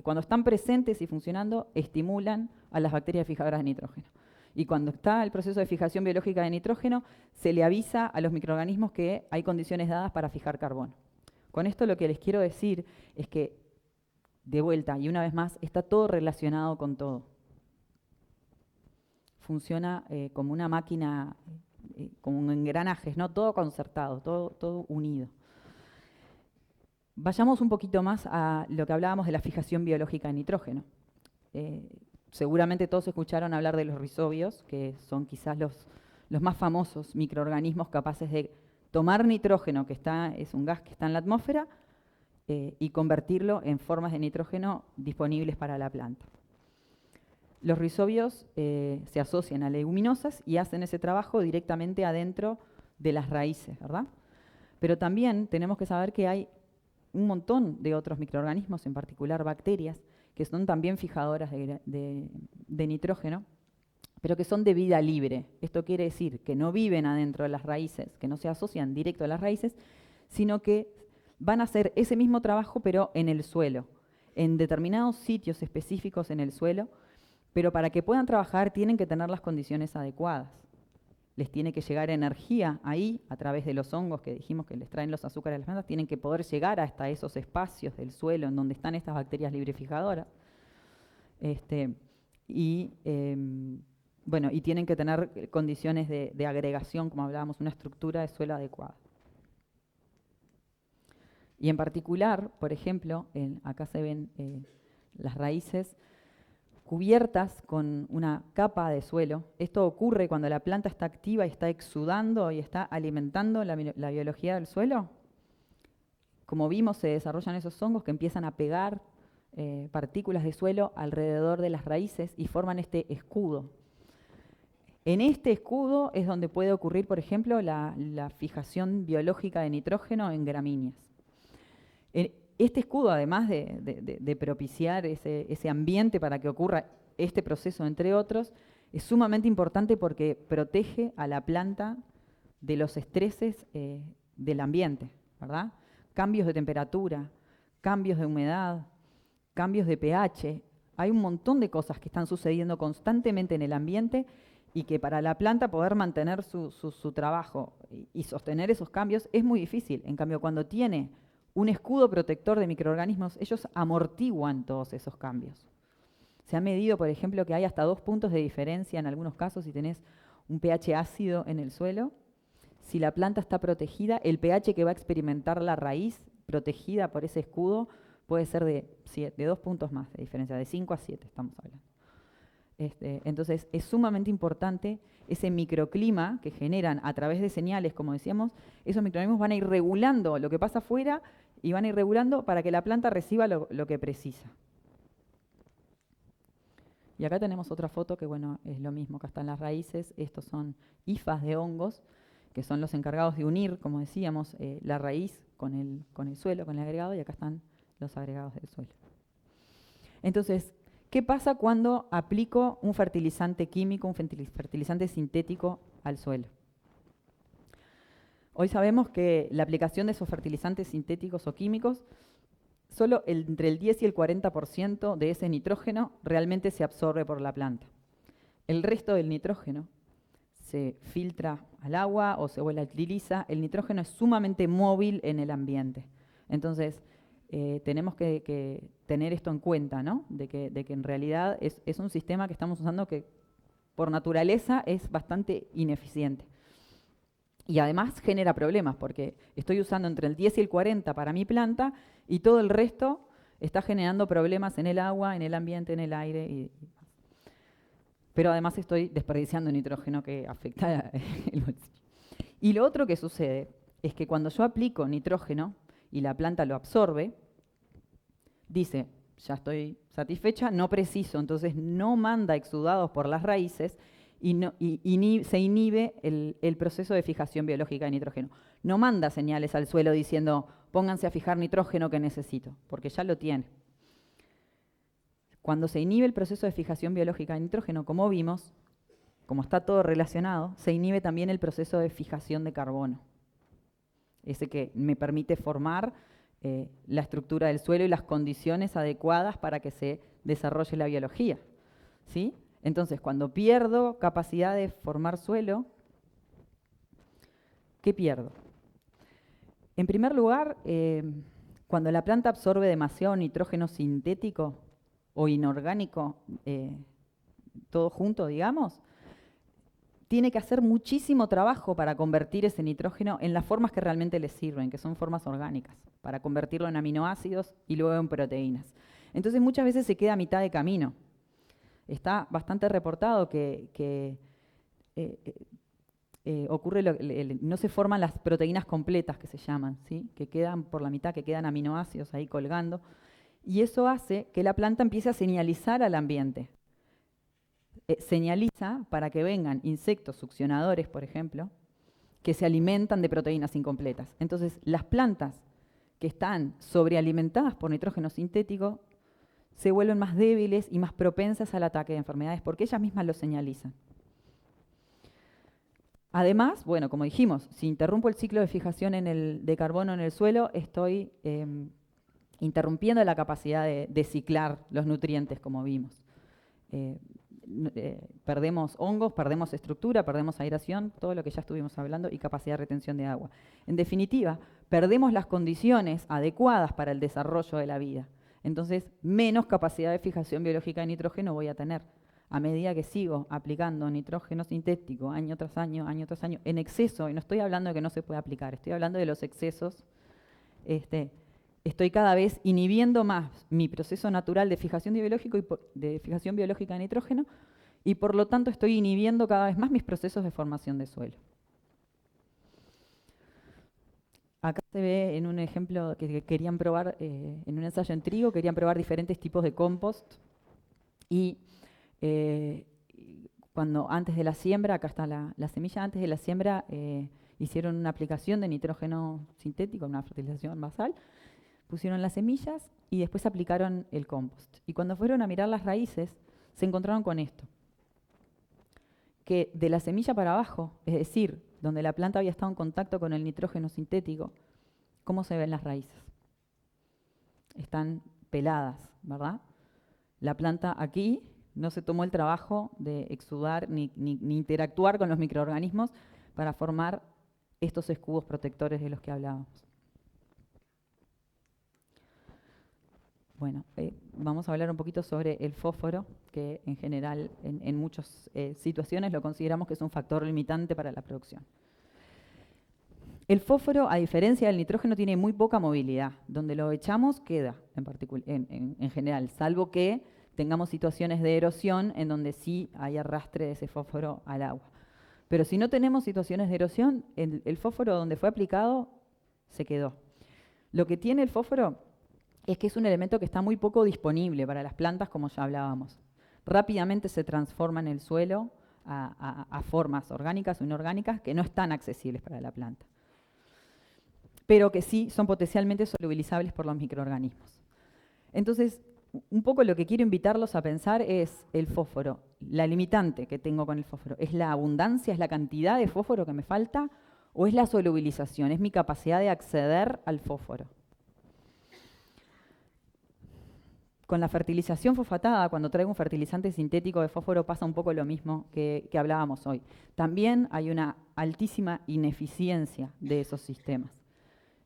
cuando están presentes y funcionando, estimulan a las bacterias fijadoras de nitrógeno. Y cuando está el proceso de fijación biológica de nitrógeno, se le avisa a los microorganismos que hay condiciones dadas para fijar carbono. Con esto lo que les quiero decir es que, de vuelta, y una vez más, está todo relacionado con todo. Funciona como una máquina, como engranajes, ¿no? Todo concertado, todo unido. Vayamos un poquito más a lo que hablábamos de la fijación biológica de nitrógeno. Seguramente todos escucharon hablar de los rizobios, que son quizás los más famosos microorganismos capaces de tomar nitrógeno, es un gas que está en la atmósfera, y convertirlo en formas de nitrógeno disponibles para la planta. Los rizobios se asocian a leguminosas y hacen ese trabajo directamente adentro de las raíces, ¿verdad? Pero también tenemos que saber que hay un montón de otros microorganismos, en particular bacterias, que son también fijadoras de nitrógeno, pero que son de vida libre. Esto quiere decir que no viven adentro de las raíces, que no se asocian directo a las raíces, sino que van a hacer ese mismo trabajo, pero en el suelo, en determinados sitios específicos en el suelo, pero para que puedan trabajar tienen que tener las condiciones adecuadas. Les tiene que llegar energía ahí, a través de los hongos que dijimos que les traen los azúcares a las plantas, tienen que poder llegar hasta esos espacios del suelo en donde están estas bacterias libre-fijadoras. Y tienen que tener condiciones de agregación, como hablábamos, una estructura de suelo adecuada. Y en particular, por ejemplo, acá se ven las raíces. cubiertas con una capa de suelo. Esto ocurre cuando la planta está activa y está exudando y está alimentando la biología del suelo. Como vimos, se desarrollan esos hongos que empiezan a pegar partículas de suelo alrededor de las raíces y forman este escudo. En este escudo es donde puede ocurrir, por ejemplo, la fijación biológica de nitrógeno en gramíneas. Este escudo, además de propiciar ese ambiente para que ocurra este proceso, entre otros, es sumamente importante porque protege a la planta de los estreses del ambiente, ¿verdad? Cambios de temperatura, cambios de humedad, cambios de pH. Hay un montón de cosas que están sucediendo constantemente en el ambiente y que para la planta poder mantener su trabajo y sostener esos cambios es muy difícil. En cambio, cuando tiene un escudo protector de microorganismos, ellos amortiguan todos esos cambios. Se ha medido, por ejemplo, que hay hasta 2 puntos de diferencia en algunos casos si tenés un pH ácido en el suelo. Si la planta está protegida, el pH que va a experimentar la raíz protegida por ese escudo puede ser de 2 puntos más de diferencia, de 5 a 7 estamos hablando. Entonces, es sumamente importante ese microclima que generan a través de señales, como decíamos, esos microorganismos van a ir regulando lo que pasa afuera y van a ir regulando para que la planta reciba lo que precisa. Y acá tenemos otra foto que, bueno, es lo mismo, acá están las raíces, estos son hifas de hongos, que son los encargados de unir, como decíamos, la raíz con el suelo, con el agregado, y acá están los agregados del suelo. Entonces, ¿qué pasa cuando aplico un fertilizante químico, un fertilizante sintético al suelo? Hoy sabemos que la aplicación de esos fertilizantes sintéticos o químicos, solo entre el 10 y el 40% de ese nitrógeno realmente se absorbe por la planta. El resto del nitrógeno se filtra al agua o se volatiliza. El nitrógeno es sumamente móvil en el ambiente. Entonces, tenemos que tener esto en cuenta, ¿no? De que en realidad es un sistema que estamos usando que por naturaleza es bastante ineficiente. Y además genera problemas porque estoy usando entre el 10 y el 40 para mi planta y todo el resto está generando problemas en el agua, en el ambiente, en el aire. Pero además estoy desperdiciando nitrógeno que afecta el bolsillo. Y lo otro que sucede es que cuando yo aplico nitrógeno y la planta lo absorbe, dice, ya estoy satisfecha, no preciso, entonces no manda exudados por las raíces y se inhibe el proceso de fijación biológica de nitrógeno. No manda señales al suelo diciendo, pónganse a fijar nitrógeno que necesito, porque ya lo tiene. Cuando se inhibe el proceso de fijación biológica de nitrógeno, como vimos, como está todo relacionado, se inhibe también el proceso de fijación de carbono. Ese que me permite formar la estructura del suelo y las condiciones adecuadas para que se desarrolle la biología, ¿sí? Entonces, cuando pierdo capacidad de formar suelo, ¿qué pierdo? En primer lugar, cuando la planta absorbe demasiado nitrógeno sintético o inorgánico, todo junto, digamos, tiene que hacer muchísimo trabajo para convertir ese nitrógeno en las formas que realmente le sirven, que son formas orgánicas, para convertirlo en aminoácidos y luego en proteínas. Entonces muchas veces se queda a mitad de camino. Está bastante reportado que ocurre, no se forman las proteínas completas que se llaman, ¿sí? Que quedan por la mitad, que quedan aminoácidos ahí colgando. Y eso hace que la planta empiece a señalizar al ambiente. Señaliza para que vengan insectos succionadores, por ejemplo, que se alimentan de proteínas incompletas. Entonces, las plantas que están sobrealimentadas por nitrógeno sintético se vuelven más débiles y más propensas al ataque de enfermedades porque ellas mismas lo señalizan. Además, bueno, como dijimos, si interrumpo el ciclo de fijación de carbono en el suelo, estoy interrumpiendo la capacidad de ciclar los nutrientes, como vimos. Perdemos hongos, perdemos estructura, perdemos aireación, todo lo que ya estuvimos hablando, y capacidad de retención de agua. En definitiva, perdemos las condiciones adecuadas para el desarrollo de la vida. Entonces, menos capacidad de fijación biológica de nitrógeno voy a tener. A medida que sigo aplicando nitrógeno sintético año tras año, en exceso, y no estoy hablando de que no se pueda aplicar, estoy hablando de los excesos estoy cada vez inhibiendo más mi proceso natural de fijación de fijación biológica de nitrógeno, y por lo tanto estoy inhibiendo cada vez más mis procesos de formación de suelo. Acá se ve en un ejemplo que querían probar, en un ensayo en trigo, querían probar diferentes tipos de compost, y cuando antes de la siembra, acá está la semilla, antes de la siembra hicieron una aplicación de nitrógeno sintético, una fertilización basal, pusieron las semillas y después aplicaron el compost. Y cuando fueron a mirar las raíces, se encontraron con esto, que de la semilla para abajo, es decir, donde la planta había estado en contacto con el nitrógeno sintético, ¿cómo se ven las raíces? Están peladas, ¿verdad? La planta aquí no se tomó el trabajo de exudar ni interactuar con los microorganismos para formar estos escudos protectores de los que hablábamos. Bueno, vamos a hablar un poquito sobre el fósforo, que en general en muchas situaciones lo consideramos que es un factor limitante para la producción. El fósforo, a diferencia del nitrógeno, tiene muy poca movilidad. Donde lo echamos queda, en general, salvo que tengamos situaciones de erosión en donde sí hay arrastre de ese fósforo al agua. Pero si no tenemos situaciones de erosión, el fósforo donde fue aplicado se quedó. Lo que tiene el fósforo es que es un elemento que está muy poco disponible para las plantas, como ya hablábamos. Rápidamente se transforma en el suelo a formas orgánicas o inorgánicas que no están accesibles para la planta, pero que sí son potencialmente solubilizables por los microorganismos. Entonces, un poco lo que quiero invitarlos a pensar es el fósforo. La limitante que tengo con el fósforo, ¿es la abundancia, es la cantidad de fósforo que me falta, o es la solubilización, es mi capacidad de acceder al fósforo? Con la fertilización fosfatada, cuando traigo un fertilizante sintético de fósforo, pasa un poco lo mismo que hablábamos hoy. También hay una altísima ineficiencia de esos sistemas.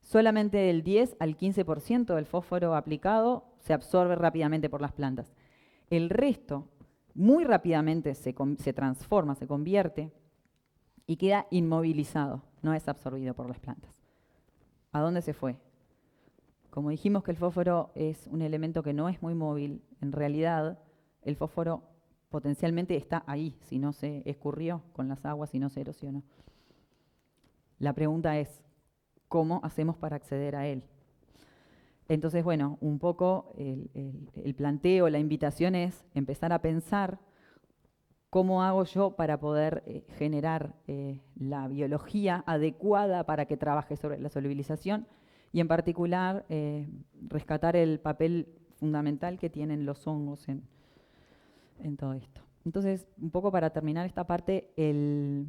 Solamente del 10 al 15% del fósforo aplicado se absorbe rápidamente por las plantas. El resto muy rápidamente se transforma, se convierte y queda inmovilizado, no es absorbido por las plantas. ¿A dónde se fue? Como dijimos que el fósforo es un elemento que no es muy móvil, en realidad el fósforo potencialmente está ahí, si no se escurrió con las aguas, si no se erosionó. La pregunta es, ¿cómo hacemos para acceder a él? Entonces, bueno, un poco el planteo, la invitación es empezar a pensar cómo hago yo para poder generar la biología adecuada para que trabaje sobre la solubilización, y en particular rescatar el papel fundamental que tienen los hongos en todo esto. Entonces, un poco para terminar esta parte, el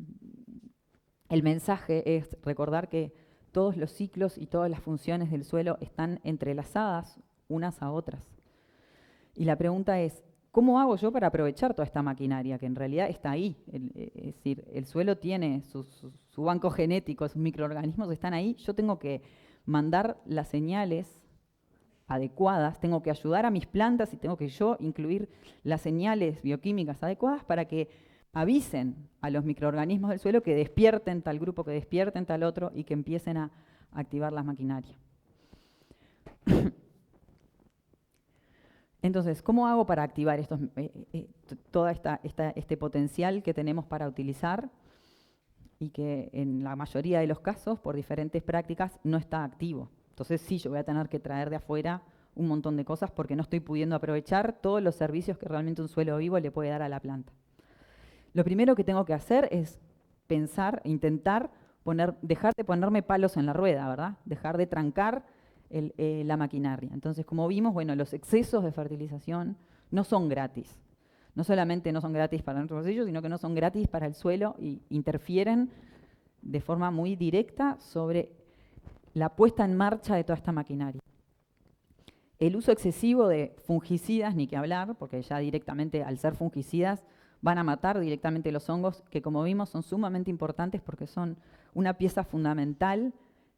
mensaje es recordar que todos los ciclos y todas las funciones del suelo están entrelazadas unas a otras. Y la pregunta es, ¿cómo hago yo para aprovechar toda esta maquinaria que en realidad está ahí? Es decir, el suelo tiene su banco genético, sus microorganismos están ahí. Yo tengo que mandar las señales adecuadas, tengo que ayudar a mis plantas y tengo que yo incluir las señales bioquímicas adecuadas para que avisen a los microorganismos del suelo que despierten tal grupo, que despierten tal otro y que empiecen a activar las maquinarias. Entonces, ¿cómo hago para activar todo este potencial que tenemos para utilizar y que en la mayoría de los casos, por diferentes prácticas, no está activo? Entonces sí, yo voy a tener que traer de afuera un montón de cosas porque no estoy pudiendo aprovechar todos los servicios que realmente un suelo vivo le puede dar a la planta. Lo primero que tengo que hacer es pensar, intentar dejar de ponerme palos en la rueda, ¿verdad? Dejar de trancar la maquinaria. Entonces, como vimos, bueno, los excesos de fertilización no son gratis. No solamente no son gratis para nuestros bolsillos, sino que no son gratis para el suelo y interfieren de forma muy directa sobre la puesta en marcha de toda esta maquinaria. El uso excesivo de fungicidas, ni que hablar, porque ya directamente al ser fungicidas van a matar directamente los hongos, que como vimos son sumamente importantes porque son una pieza fundamental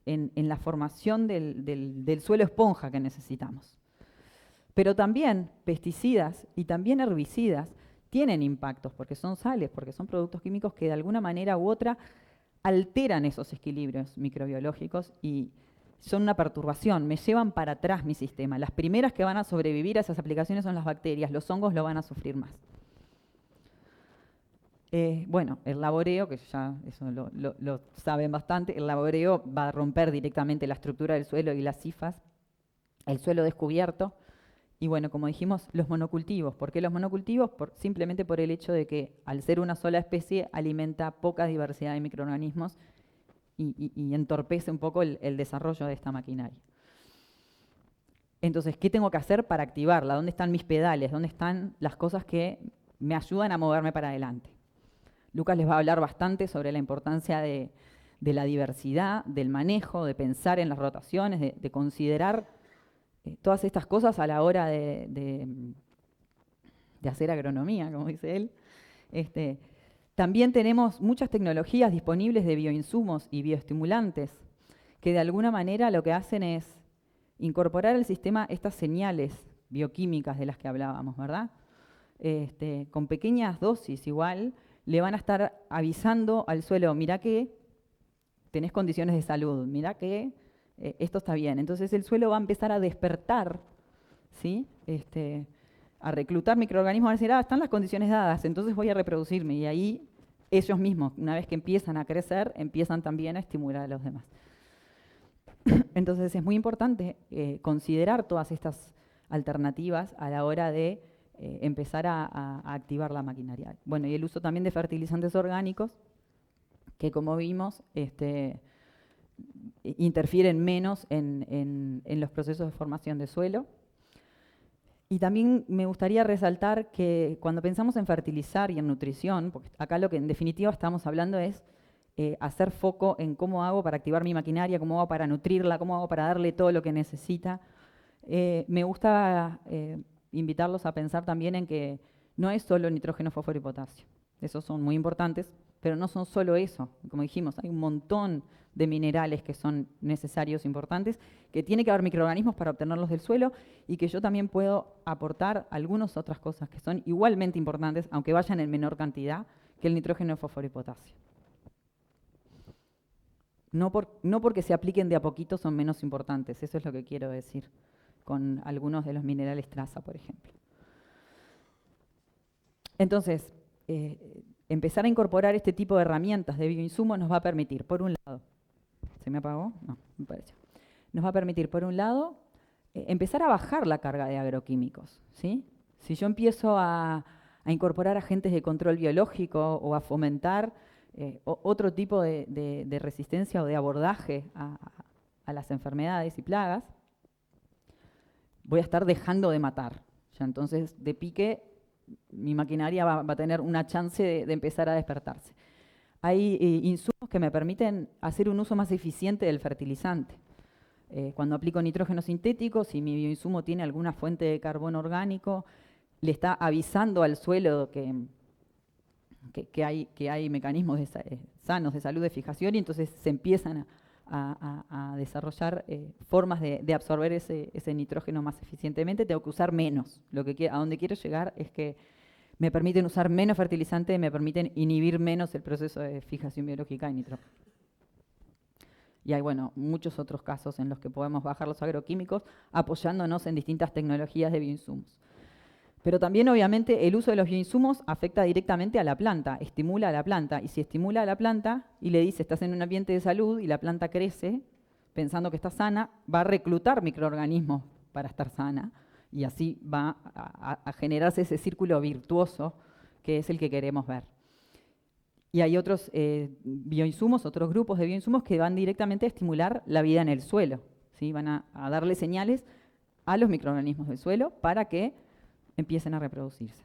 en la formación del suelo esponja que necesitamos. Pero también pesticidas y también herbicidas tienen impactos porque son sales, porque son productos químicos que de alguna manera u otra alteran esos equilibrios microbiológicos, y son una perturbación, me llevan para atrás mi sistema. Las primeras que van a sobrevivir a esas aplicaciones son las bacterias, los hongos lo van a sufrir más. Bueno, el laboreo, que ya eso lo saben bastante, el laboreo va a romper directamente la estructura del suelo y las cifas, el suelo descubierto. Y bueno, como dijimos, los monocultivos. ¿Por qué los monocultivos? Simplemente por el hecho de que al ser una sola especie alimenta poca diversidad de microorganismos y entorpece un poco el desarrollo de esta maquinaria. Entonces, ¿qué tengo que hacer para activarla? ¿Dónde están mis pedales? ¿Dónde están las cosas que me ayudan a moverme para adelante? Lucas les va a hablar bastante sobre la importancia de la diversidad, del manejo, de pensar en las rotaciones, de considerar todas estas cosas a la hora de hacer agronomía, como dice él. También tenemos muchas tecnologías disponibles de bioinsumos y bioestimulantes que de alguna manera lo que hacen es incorporar al sistema estas señales bioquímicas de las que hablábamos, ¿verdad? Con pequeñas dosis igual le van a estar avisando al suelo, mirá que tenés condiciones de salud, mirá que esto está bien. Entonces el suelo va a empezar a despertar, ¿sí? A reclutar microorganismos, a decir, están las condiciones dadas, entonces voy a reproducirme. Y ahí ellos mismos, una vez que empiezan a crecer, empiezan también a estimular a los demás. Entonces es muy importante considerar todas estas alternativas a la hora de empezar a activar la maquinaria. Bueno, y el uso también de fertilizantes orgánicos, que como vimos, interfieren menos en los procesos de formación de suelo. Y también me gustaría resaltar que cuando pensamos en fertilizar y en nutrición, porque acá lo que en definitiva estamos hablando es hacer foco en cómo hago para activar mi maquinaria, cómo hago para nutrirla, cómo hago para darle todo lo que necesita. Me gusta invitarlos a pensar también en que no es solo nitrógeno, fósforo y potasio. Esos son muy importantes, pero no son solo eso. Como dijimos, hay un montón de minerales que son necesarios, importantes, que tiene que haber microorganismos para obtenerlos del suelo y que yo también puedo aportar algunas otras cosas que son igualmente importantes, aunque vayan en menor cantidad, que el nitrógeno, fósforo y potasio. No porque se apliquen de a poquito son menos importantes, eso es lo que quiero decir, con algunos de los minerales traza, por ejemplo. Entonces, empezar a incorporar este tipo de herramientas de bioinsumos nos va a permitir, por un lado, ¿se me apagó? No, me pareció. Nos va a permitir, por un lado, empezar a bajar la carga de agroquímicos, ¿sí? Si yo empiezo a incorporar agentes de control biológico o a fomentar otro tipo de resistencia o de abordaje a las enfermedades y plagas, voy a estar dejando de matar. Ya entonces, de pique, mi maquinaria va a tener una chance de empezar a despertarse. Hay insumos que me permiten hacer un uso más eficiente del fertilizante. Cuando aplico nitrógeno sintético, si mi bioinsumo tiene alguna fuente de carbono orgánico, le está avisando al suelo que hay mecanismos sanos de salud de fijación y entonces se empiezan a desarrollar formas de absorber ese nitrógeno más eficientemente. Tengo que usar menos. A donde quiero llegar es que me permiten usar menos fertilizante, me permiten inhibir menos el proceso de fijación biológica de nitrógeno. Y hay, bueno, muchos otros casos en los que podemos bajar los agroquímicos apoyándonos en distintas tecnologías de bioinsumos. Pero también, obviamente, el uso de los bioinsumos afecta directamente a la planta, estimula a la planta. Y si estimula a la planta y le dice, estás en un ambiente de salud y la planta crece, pensando que está sana, va a reclutar microorganismos para estar sana. Y así va a generarse ese círculo virtuoso que es el que queremos ver. Y hay otros bioinsumos, otros grupos de bioinsumos que van directamente a estimular la vida en el suelo, ¿sí? Van a darle señales a los microorganismos del suelo para que empiecen a reproducirse.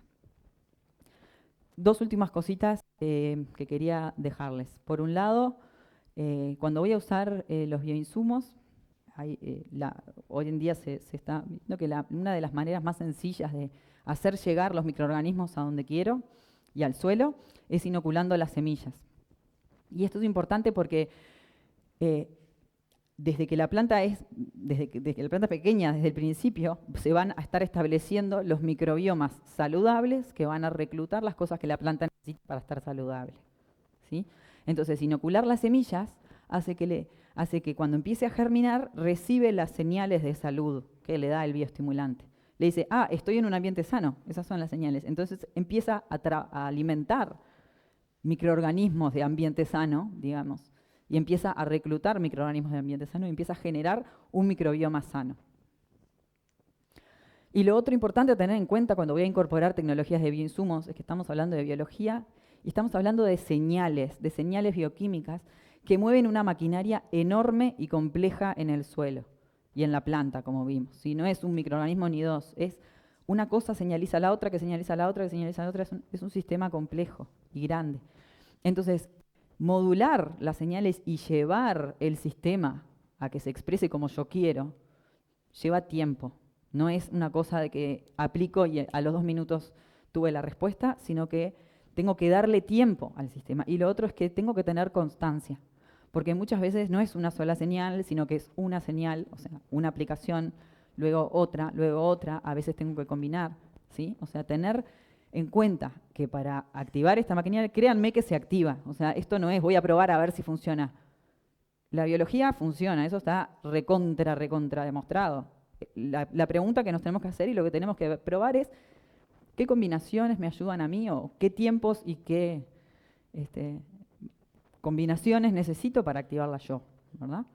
Dos últimas cositas que quería dejarles. Por un lado, cuando voy a usar los bioinsumos, hoy en día se está viendo que una de las maneras más sencillas de hacer llegar los microorganismos a donde quiero y al suelo es inoculando las semillas. Y esto es importante porque desde que la planta es pequeña, desde el principio, se van a estar estableciendo los microbiomas saludables que van a reclutar las cosas que la planta necesita para estar saludable, ¿sí? Entonces, inocular las semillas hace hace que cuando empiece a germinar recibe las señales de salud que le da el bioestimulante. Le dice, estoy en un ambiente sano, esas son las señales. Entonces empieza a alimentar microorganismos de ambiente sano, digamos, y empieza a reclutar microorganismos de ambiente sano y empieza a generar un microbioma sano. Y lo otro importante a tener en cuenta cuando voy a incorporar tecnologías de bioinsumos es que estamos hablando de biología y estamos hablando de señales bioquímicas que mueven una maquinaria enorme y compleja en el suelo y en la planta, como vimos. Si no es un microorganismo ni dos, es una cosa señaliza a la otra, que señaliza a la otra, que señaliza a la otra, es un sistema complejo y grande. Entonces, modular las señales y llevar el sistema a que se exprese como yo quiero, lleva tiempo. No es una cosa de que aplico y a los 2 minutos tuve la respuesta, sino que tengo que darle tiempo al sistema. Y lo otro es que tengo que tener constancia, porque muchas veces no es una sola señal, sino que es una señal, o sea, una aplicación, luego otra, a veces tengo que combinar, ¿sí? O sea, tener en cuenta que para activar esta maquinaria, créanme que se activa. O sea, esto no es voy a probar a ver si funciona. La biología funciona, eso está recontra demostrado. La pregunta que nos tenemos que hacer y lo que tenemos que probar es qué combinaciones me ayudan a mí o qué tiempos y qué combinaciones necesito para activarla yo, ¿verdad?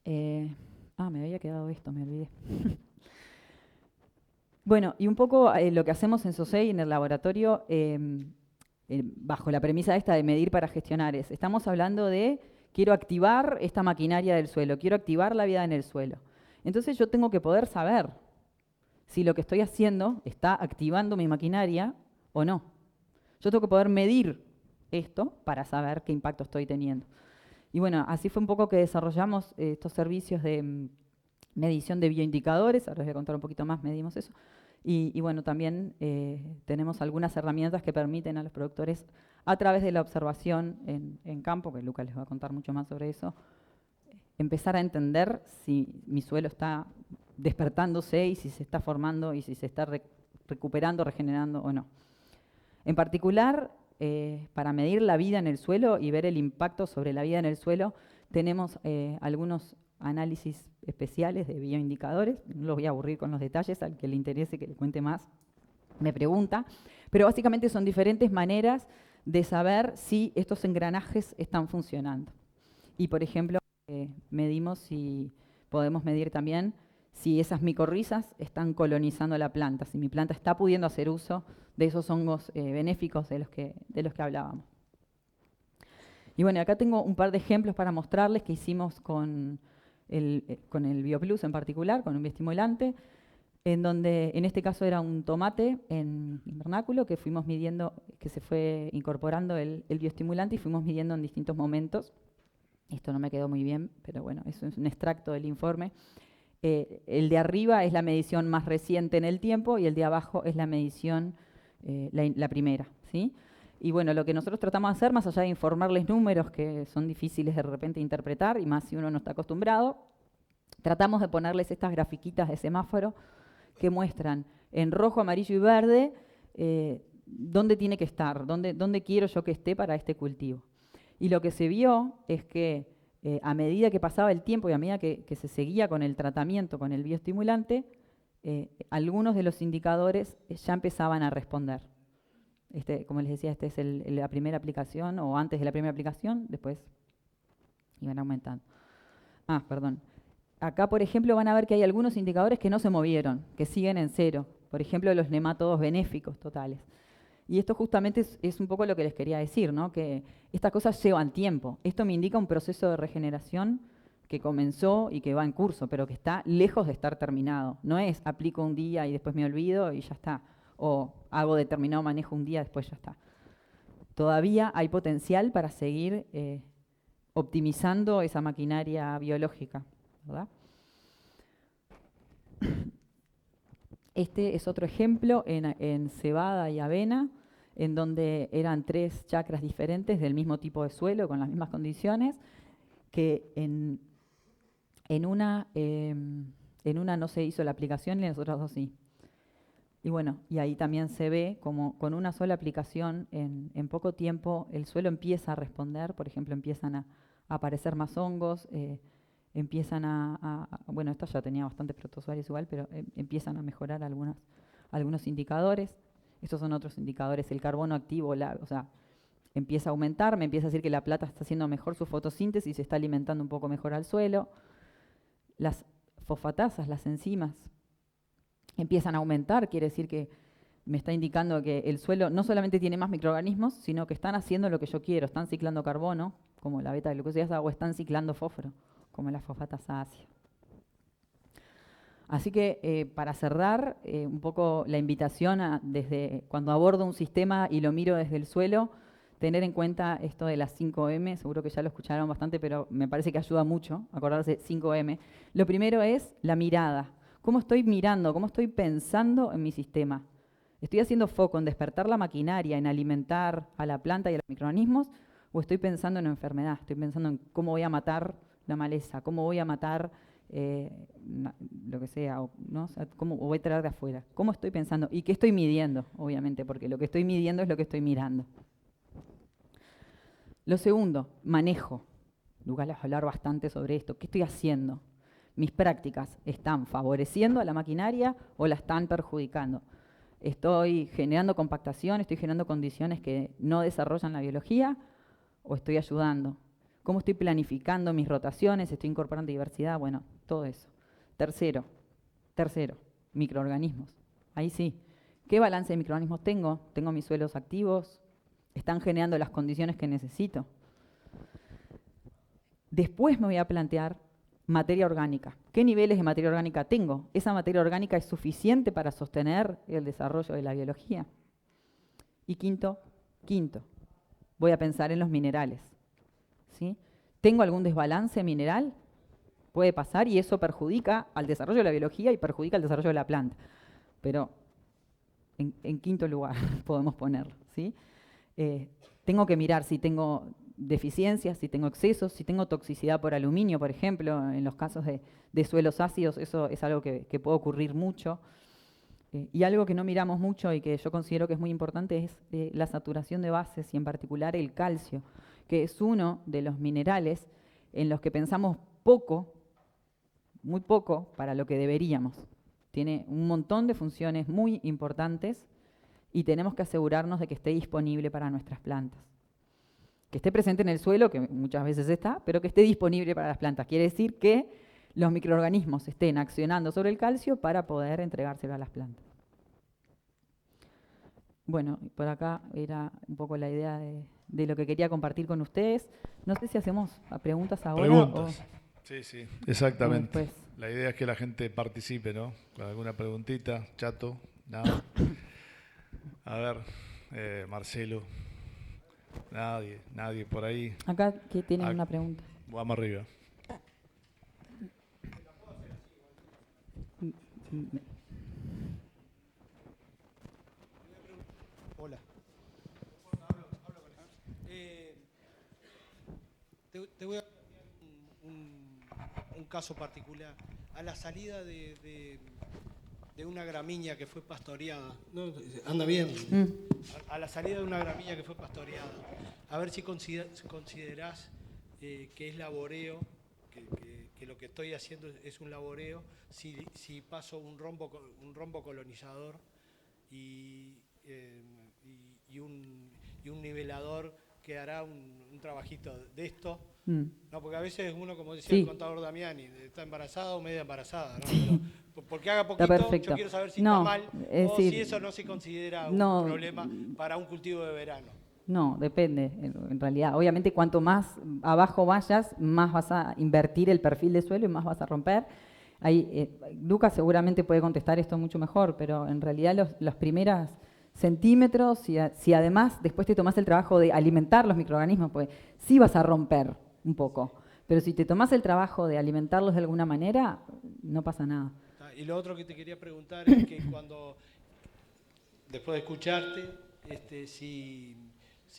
Me había quedado esto, me olvidé. Bueno, y un poco lo que hacemos en SOSEI, en el laboratorio, bajo la premisa esta de medir para gestionar, estamos hablando de quiero activar esta maquinaria del suelo, quiero activar la vida en el suelo. Entonces yo tengo que poder saber si lo que estoy haciendo está activando mi maquinaria o no. Yo tengo que poder medir esto para saber qué impacto estoy teniendo. Y bueno, así fue un poco que desarrollamos estos servicios de medición de bioindicadores. Ahora les voy a contar un poquito más, medimos eso. Y bueno, también tenemos algunas herramientas que permiten a los productores, a través de la observación en campo, que Lucas les va a contar mucho más sobre eso, empezar a entender si mi suelo está despertándose y si se está formando y si se está recuperando, regenerando o no. En particular, para medir la vida en el suelo y ver el impacto sobre la vida en el suelo, tenemos algunos análisis especiales de bioindicadores. No los voy a aburrir con los detalles, al que le interese que le cuente más me pregunta, pero básicamente son diferentes maneras de saber si estos engranajes están funcionando. Y por ejemplo, medimos si podemos medir también si esas micorrizas están colonizando la planta, si mi planta está pudiendo hacer uso de esos hongos benéficos de los que hablábamos. Y bueno, acá tengo un par de ejemplos para mostrarles que hicimos con el BioPlus en particular, con un bioestimulante, en donde en este caso era un tomate en invernáculo que fuimos midiendo, que se fue incorporando el bioestimulante y fuimos midiendo en distintos momentos. Esto no me quedó muy bien, pero bueno, eso es un extracto del informe. El de arriba es la medición más reciente en el tiempo y el de abajo es la medición, la primera, ¿sí? Y bueno, lo que nosotros tratamos de hacer, más allá de informarles números que son difíciles de repente interpretar, y más si uno no está acostumbrado, tratamos de ponerles estas grafiquitas de semáforo que muestran en rojo, amarillo y verde dónde tiene que estar, dónde quiero yo que esté para este cultivo. Y lo que se vio es que a medida que pasaba el tiempo y a medida que se seguía con el tratamiento, con el bioestimulante, algunos de los indicadores ya empezaban a responder. Como les decía, esta es la primera aplicación, o antes de la primera aplicación, después iban aumentando. Perdón. Acá, por ejemplo, van a ver que hay algunos indicadores que no se movieron, que siguen en cero. Por ejemplo, los nemátodos benéficos totales. Y esto justamente es un poco lo que les quería decir, ¿no? Que estas cosas llevan tiempo. Esto me indica un proceso de regeneración que comenzó y que va en curso, pero que está lejos de estar terminado. No es aplico un día y después me olvido y ya está. O hago determinado manejo un día, después ya está. Todavía hay potencial para seguir optimizando esa maquinaria biológica, ¿verdad? Este es otro ejemplo en cebada y avena, en donde eran 3 chacras diferentes del mismo tipo de suelo, con las mismas condiciones, que en una no se hizo la aplicación y en las otras dos sí. Y bueno, y ahí también se ve como con una sola aplicación, en poco tiempo, el suelo empieza a responder. Por ejemplo, empiezan a aparecer más hongos, empiezan bueno, esto ya tenía bastantes protozoarios igual, pero empiezan a mejorar algunos indicadores. Estos son otros indicadores, el carbono activo, o sea, empieza a aumentar, me empieza a decir que la planta está haciendo mejor su fotosíntesis y se está alimentando un poco mejor al suelo. Las fosfatasas, las enzimas, empiezan a aumentar, quiere decir que me está indicando que el suelo no solamente tiene más microorganismos, sino que están haciendo lo que yo quiero, están ciclando carbono, como la beta-glucosidasa, o están ciclando fósforo, como la fosfatasa ácida. Así que para cerrar, un poco la invitación desde cuando abordo un sistema y lo miro desde el suelo, tener en cuenta esto de las 5M, seguro que ya lo escucharon bastante, pero me parece que ayuda mucho acordarse 5M. Lo primero es la mirada. ¿Cómo estoy mirando? ¿Cómo estoy pensando en mi sistema? ¿Estoy haciendo foco en despertar la maquinaria, en alimentar a la planta y a los microorganismos? ¿O estoy pensando en enfermedad? Estoy pensando en cómo voy a matar la maleza, cómo voy a matar lo que sea, ¿no? O sea, cómo voy a traer de afuera. ¿Cómo estoy pensando? ¿Y qué estoy midiendo? Obviamente, porque lo que estoy midiendo es lo que estoy mirando. Lo segundo, manejo. Lucas les va a hablar bastante sobre esto. ¿Qué estoy haciendo? ¿Mis prácticas están favoreciendo a la maquinaria o la están perjudicando? ¿Estoy generando compactación? ¿Estoy generando condiciones que no desarrollan la biología? ¿O estoy ayudando? ¿Cómo estoy planificando mis rotaciones? ¿Estoy incorporando diversidad? Bueno, todo eso. Tercero, microorganismos. Ahí sí. ¿Qué balance de microorganismos tengo? ¿Tengo mis suelos activos? ¿Están generando las condiciones que necesito? Después me voy a plantear materia orgánica. ¿Qué niveles de materia orgánica tengo? ¿Esa materia orgánica es suficiente para sostener el desarrollo de la biología? Y quinto, voy a pensar en los minerales. ¿Sí? ¿Tengo algún desbalance mineral? Puede pasar y eso perjudica al desarrollo de la biología y perjudica al desarrollo de la planta. Pero en quinto lugar podemos ponerlo. ¿Sí? Tengo que mirar si tengo deficiencias, si tengo excesos, si tengo toxicidad por aluminio, por ejemplo, en los casos de suelos ácidos, eso es algo que puede ocurrir mucho. Y algo que no miramos mucho y que yo considero que es muy importante es la saturación de bases y en particular el calcio, que es uno de los minerales en los que pensamos poco, muy poco, para lo que deberíamos. Tiene un montón de funciones muy importantes y tenemos que asegurarnos de que esté disponible para nuestras plantas. Que esté presente en el suelo, que muchas veces está, pero que esté disponible para las plantas. Quiere decir que los microorganismos estén accionando sobre el calcio para poder entregárselo a las plantas. Bueno, por acá era un poco la idea de lo que quería compartir con ustedes. No sé si hacemos preguntas ahora. Preguntas. Sí, sí, exactamente. Después. La idea es que la gente participe, ¿no? Con alguna preguntita, Chato, nada. A ver, Marcelo. Nadie por ahí. Acá que tienen una pregunta. Vamos arriba. Hola. Te voy a un caso particular. A la salida de una gramínea que fue pastoreada. No, anda bien. A la salida de una gramínea que fue pastoreada. A ver si considerás que es laboreo, que lo que estoy haciendo es un laboreo, si paso un rombo colonizador y un nivelador que hará un trabajito de esto. No, porque a veces uno, como decía el contador Damiani, está embarazada o media embarazada, ¿no? Sí. Porque haga poquito, yo quiero saber si está mal o si eso no se considera un problema para un cultivo de verano. No, depende, en realidad. Obviamente, cuanto más abajo vayas, más vas a invertir el perfil de suelo y más vas a romper. Ahí, Lucas seguramente puede contestar esto mucho mejor, pero en realidad los primeros centímetros, si además después te tomás el trabajo de alimentar los microorganismos, pues sí vas a romper un poco. Pero si te tomás el trabajo de alimentarlos de alguna manera, no pasa nada. Y lo otro que te quería preguntar es que después de escucharte, si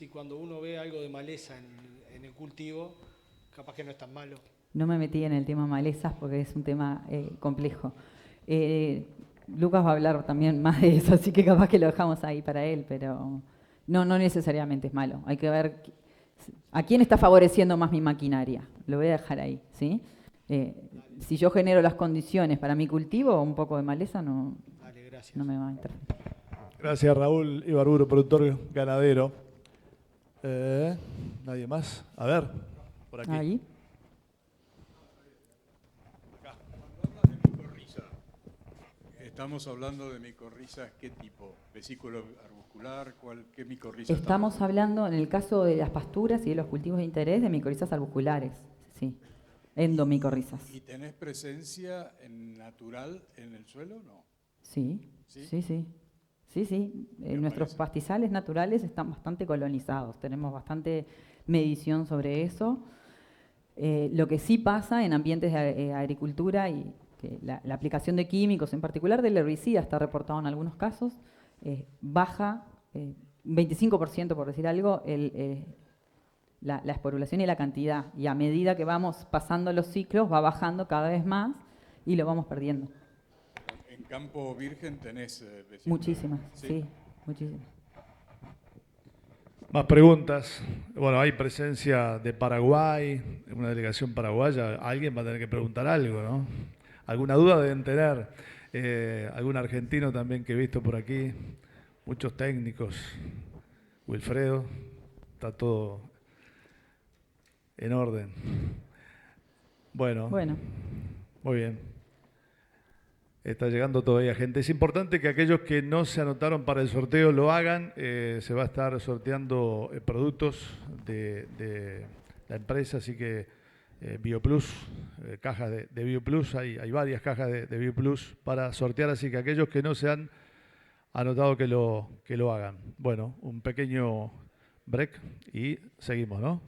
cuando uno ve algo de maleza en el cultivo, capaz que no es tan malo. No me metí en el tema malezas porque es un tema complejo. Lucas va a hablar también más de eso, así que capaz que lo dejamos ahí para él, pero no necesariamente es malo. Hay que ver a quién está favoreciendo más mi maquinaria. Lo voy a dejar ahí, ¿sí? Si yo genero las condiciones para mi cultivo, un poco de maleza no me va a interferir. Gracias, Raúl Ibarburu, productor ganadero. ¿Nadie más? A ver, por aquí. Ahí. Estamos hablando de micorrizas, ¿qué tipo? ¿Vesículo arbuscular? ¿Qué micorriza? Estamos hablando, en el caso de las pasturas y de los cultivos de interés, de micorrizas arbusculares, sí, endomicorrizas. ¿Y tenés presencia natural en el suelo? No. Sí. Nuestros pastizales naturales están bastante colonizados, tenemos bastante medición sobre eso. Lo que sí pasa en ambientes de agricultura y que la aplicación de químicos, en particular del herbicida, está reportado en algunos casos, baja 25%, por decir algo, la esporulación y la cantidad. Y a medida que vamos pasando los ciclos, va bajando cada vez más y lo vamos perdiendo. ¿En campo virgen tenés vesículas? Muchísimas, sí, muchísimas. Más preguntas. Bueno, hay presencia de Paraguay, una delegación paraguaya. Alguien va a tener que preguntar algo, ¿no? ¿Alguna duda deben tener? Algún argentino también que he visto por aquí. Muchos técnicos. Wilfredo, está todo en orden. Bueno, muy bien. Está llegando todavía gente. Es importante que aquellos que no se anotaron para el sorteo lo hagan. Se va a estar sorteando productos de la empresa, así que BioPlus, cajas de BioPlus, hay varias cajas de BioPlus para sortear, así que aquellos que no se han anotado que lo hagan. Bueno, un pequeño break y seguimos, ¿no?